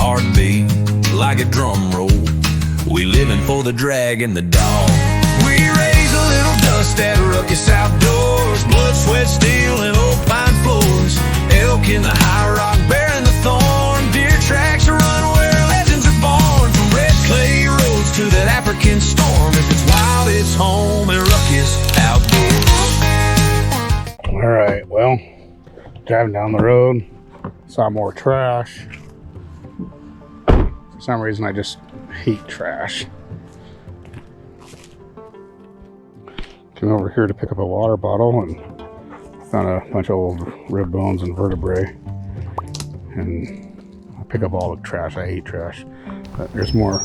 heartbeat like a drum roll. We living for the drag and the dog. We raise a little dust at Ruckus outdoors. Blood, sweat, steel, and old pine floors. Elk in the high rock, bear in the thorn. Deer tracks run where legends are born. From red clay roads to that African storm. If it's wild, it's home at Ruckus outdoors. All right, well, driving down the road, saw more trash. For some reason, I just hate trash. Came over here to pick up a water bottle and found a bunch of old rib bones and vertebrae. And I pick up all the trash. I hate trash. But there's more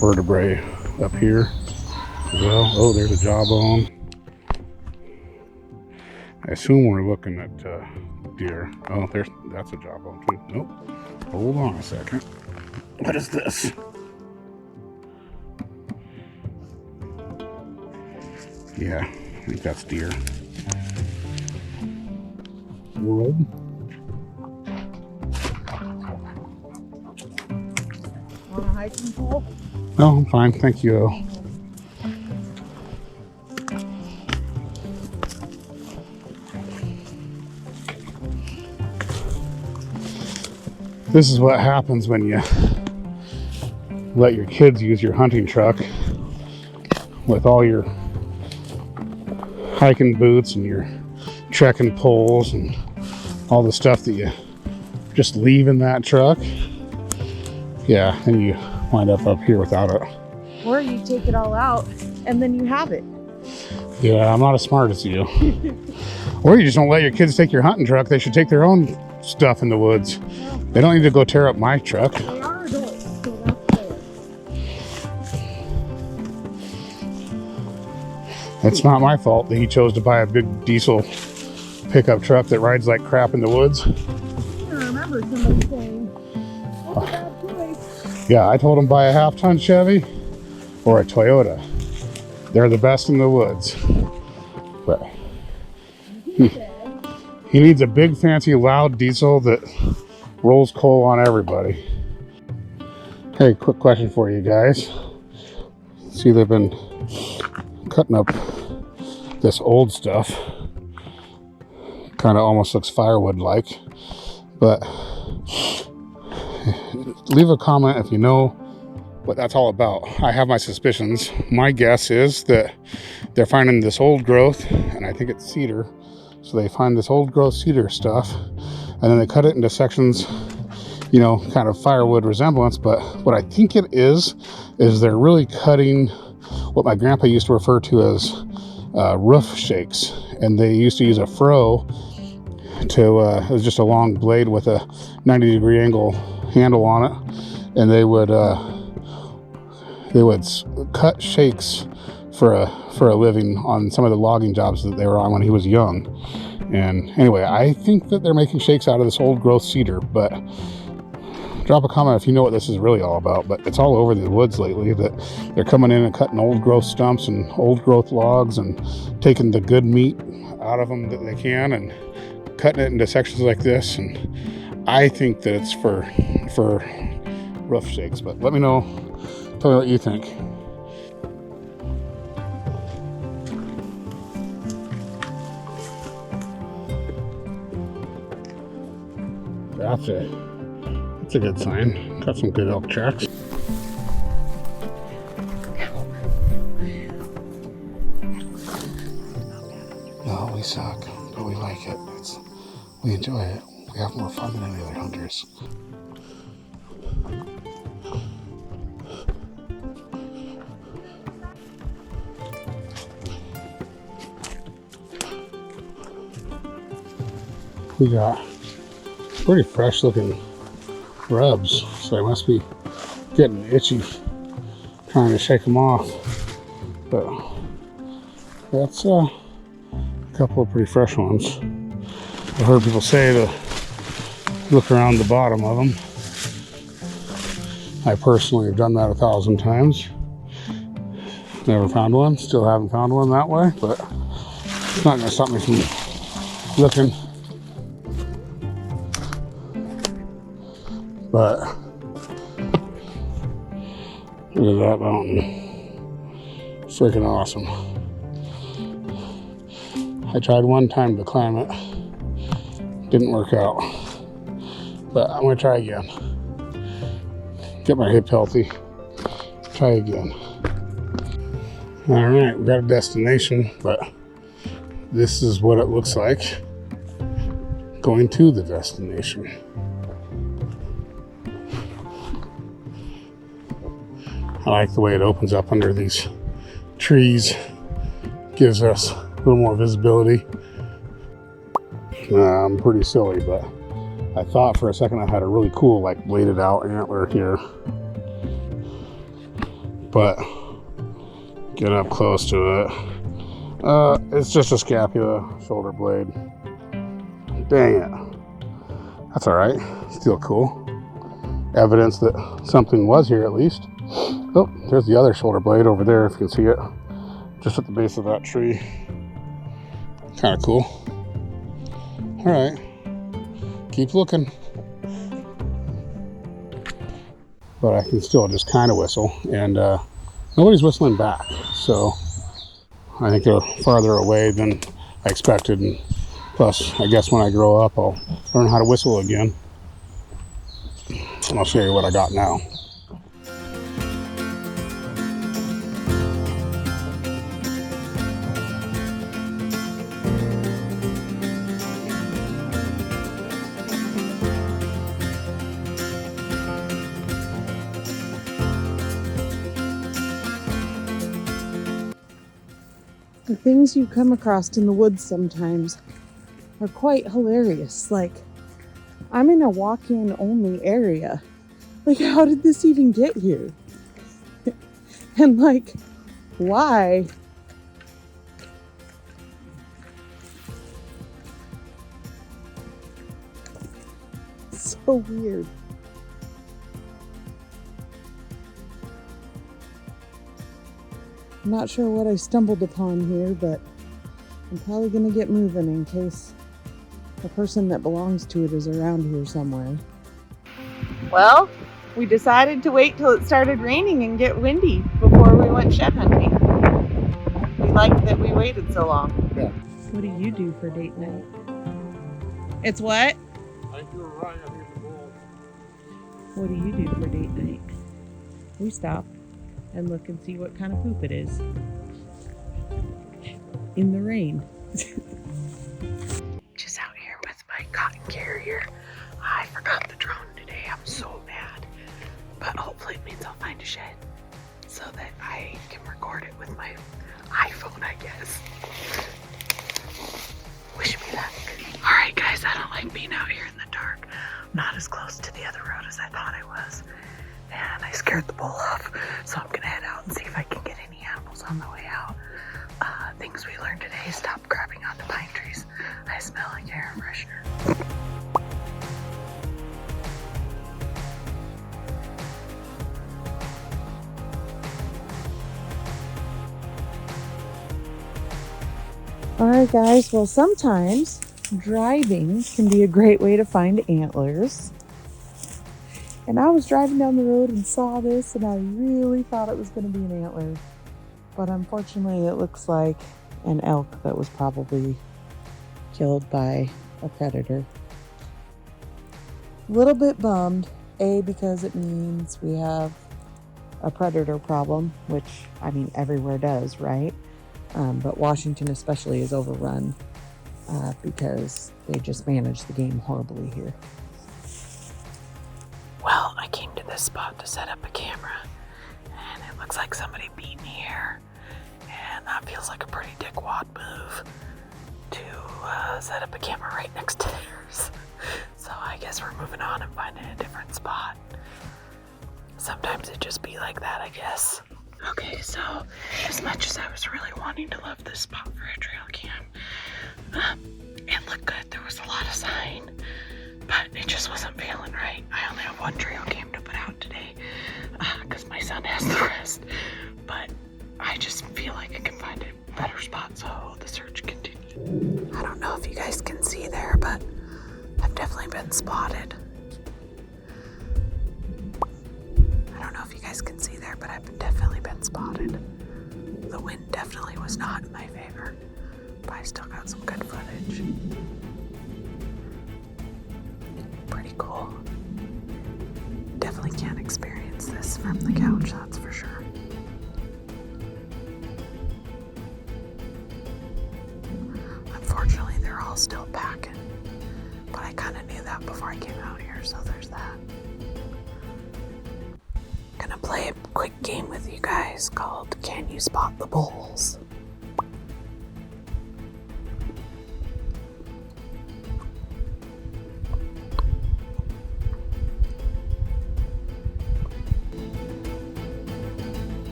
vertebrae up here as well. Oh, there's a jawbone. I assume we're looking at deer. Oh, that's a jawbone too. Nope. Hold on a second. What is this? Yeah, I think that's deer. Wood. Want a hiking pole? No, I'm fine. Thank you. This is what happens when you let your kids use your hunting truck with all your hiking boots and your trekking poles and all the stuff that you just leave in that truck. Yeah, and you wind up here without it. Or you take it all out and then you have it. Yeah, I'm not as smart as you. Or you just don't let your kids take your hunting truck. They should take their own stuff in the woods. They don't need to go tear up my truck. They are adults, so that's fair. It's not my fault that he chose to buy a big diesel pickup truck that rides like crap in the woods. I remember somebody saying, "That's a bad choice." Yeah, I told him buy a half-ton Chevy or a Toyota. They're the best in the woods. But he needs a big, fancy, loud diesel that rolls coal on everybody. Hey, quick question for you guys. See, they've been cutting up this old stuff. Kind of almost looks firewood-like. But leave a comment if you know what that's all about. I have my suspicions. My guess is that they're finding this old growth, and I think it's cedar. So they find this old growth cedar stuff, and then they cut it into sections, you know, kind of firewood resemblance. But what I think it is they're really cutting what my grandpa used to refer to as roof shakes. And they used to use a froe to, it was just a long blade with a 90-degree angle handle on it. And they would cut shakes for a living on some of the logging jobs that they were on when he was young. And anyway, I think that they're making shakes out of this old growth cedar, but drop a comment if you know what this is really all about. But it's all over the woods lately that they're coming in and cutting old growth stumps and old growth logs and taking the good meat out of them that they can and cutting it into sections like this. And I think that it's for roof shakes, but let me know, tell me what you think. That's a good sign. Got some good elk tracks. No, we suck, but we like it. We enjoy it. We have more fun than any other hunters. We got pretty fresh looking rubs, so I must be getting itchy trying to shake them off. But that's a couple of pretty fresh ones. I've heard people say to look around the bottom of them. I personally have done that 1,000 times. Never found one, still haven't found one that way, but it's not going to stop me from looking. But Look at that mountain. Freaking awesome. I tried one time to climb it. Didn't work out. But I'm gonna try again. Get my hip healthy. Try again. Alright, we got a destination, but this is what it looks like going to the destination. I like the way it opens up under these trees. Gives us a little more visibility. I'm pretty silly, but I thought for a second I had a really cool, like, bladed out antler here. But get up close to it. It's just a scapula shoulder blade. Dang it. That's alright. Still cool. Evidence that something was here at least. Oh, there's the other shoulder blade over there if you can see it. Just at the base of that tree. Kind of cool. Alright. Keep looking. But I can still just kind of whistle. And nobody's whistling back. So I think they're farther away than I expected. And plus, I guess when I grow up, I'll learn how to whistle again. And I'll show you what I got now. The things you come across in the woods sometimes are quite hilarious. Like, I'm in a walk-in only area. Like, how did this even get here? And like, why? So weird. I'm not sure what I stumbled upon here, but I'm probably gonna get moving in case the person that belongs to it is around here somewhere. Well, we decided to wait till it started raining and get windy before we went shed hunting. We liked that we waited so long. Yeah. What do you do for date night? It's what? I do a ride out here in the bowl. What do you do for date night? We stop and look and see what kind of poop it is. In the rain. Just out here with my cotton carrier. I forgot the drone today. I'm so mad. But hopefully it means I'll find a shed so that I can record it with my iPhone, I guess. Wish me luck. Alright guys, I don't like being out here in the dark. I'm not as close to the other road as I thought I was. And I scared the bull off, so I'm gonna head out and see if I can get any animals on the way out. Things we learned today: stop grabbing onto pine trees. I smell like air freshener. Alright guys, well sometimes driving can be a great way to find antlers. And I was driving down the road and saw this, and I really thought it was going to be an antler. But unfortunately, it looks like an elk that was probably killed by a predator. A little bit bummed, A, because it means we have a predator problem, which, I mean, everywhere does, right? But Washington especially is overrun because they just manage the game horribly here. Well, I came to this spot to set up a camera, and it looks like somebody beat me here, and that feels like a pretty dickwad move to set up a camera right next to theirs. So I guess we're moving on and finding a different spot. Sometimes it just be like that, I guess. Okay, so as much as I was really wanting to love this spot for a trail cam, it looked good. There was a lot of sign. But it just wasn't feeling right. I only have one trail cam to put out today because my son has the rest. But I just feel like I can find a better spot, so the search continues. I don't know if you guys can see there, but I've definitely been spotted. I don't know if you guys can see that. either, but I've definitely been spotted. The wind definitely was not in my favor, but I still got some good footage. Pretty cool. Definitely can't experience this from the couch, that's for sure. Unfortunately, they're all still packing, but I kind of knew that before I came out here, so there's that. Gonna play a quick game with you guys called Can You Spot the Bulls?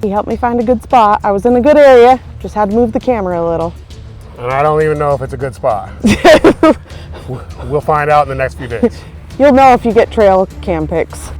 He helped me find a good spot. I was in a good area, just had to move the camera a little. And I don't even know if it's a good spot. We'll find out in the next few days. You'll know if you get trail cam pics.